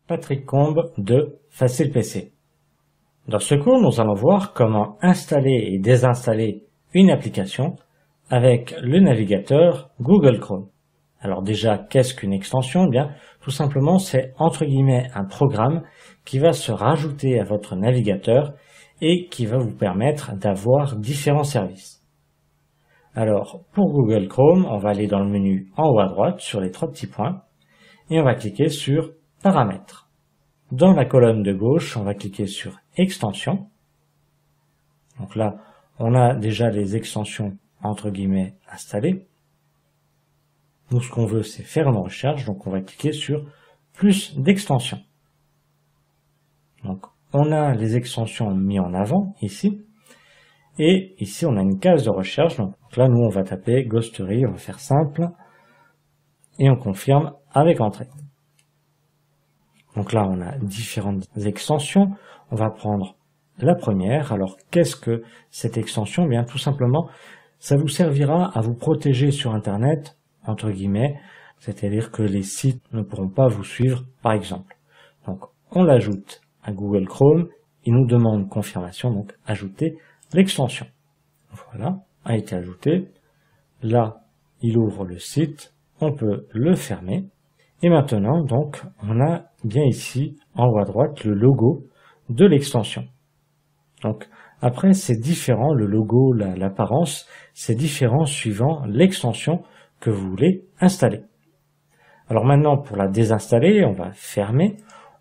Patrick Combe de Facile PC. Dans ce cours, nous allons voir comment installer et désinstaller une application avec le navigateur Google Chrome. Alors déjà, qu'est-ce qu'une extension? Eh bien, tout simplement, c'est entre guillemets un programme qui va se rajouter à votre navigateur et qui va vous permettre d'avoir différents services. Alors, pour Google Chrome, on va aller dans le menu en haut à droite sur les trois petits points et on va cliquer sur Paramètres. Dans la colonne de gauche, on va cliquer sur Extensions. Donc là, on a déjà les extensions entre guillemets installées. Nous, ce qu'on veut, c'est faire une recherche, donc on va cliquer sur Plus d'extensions. Donc, on a les extensions mises en avant ici. Et ici, on a une case de recherche. Donc là, nous, on va taper Ghostery, on va faire simple. Et on confirme avec Entrée. Donc là, on a différentes extensions. On va prendre la première. Alors, qu'est-ce que cette extension? Eh bien, tout simplement, ça vous servira à vous protéger sur Internet, entre guillemets. C'est-à-dire que les sites ne pourront pas vous suivre, par exemple. Donc, on l'ajoute à Google Chrome. Il nous demande confirmation, donc ajouter l'extension. Voilà, a été ajouté. Là, il ouvre le site. On peut le fermer. Et maintenant, donc, on a bien ici, en haut à droite, le logo de l'extension. Donc, après, c'est différent, le logo, l'apparence, c'est différent suivant l'extension que vous voulez installer. Alors maintenant, pour la désinstaller, on va fermer.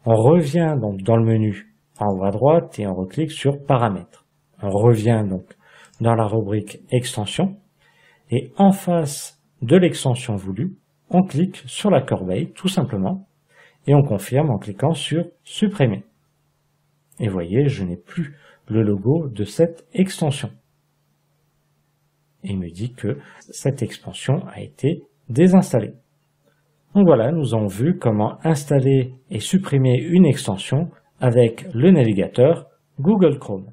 On revient donc dans le menu en haut à droite et on reclique sur Paramètres. On revient donc dans la rubrique Extension. Et en face de l'extension voulue, on clique sur la corbeille, tout simplement, et on confirme en cliquant sur Supprimer. Et vous voyez, je n'ai plus le logo de cette extension. Et il me dit que cette extension a été désinstallée. Donc voilà, nous avons vu comment installer et supprimer une extension avec le navigateur Google Chrome.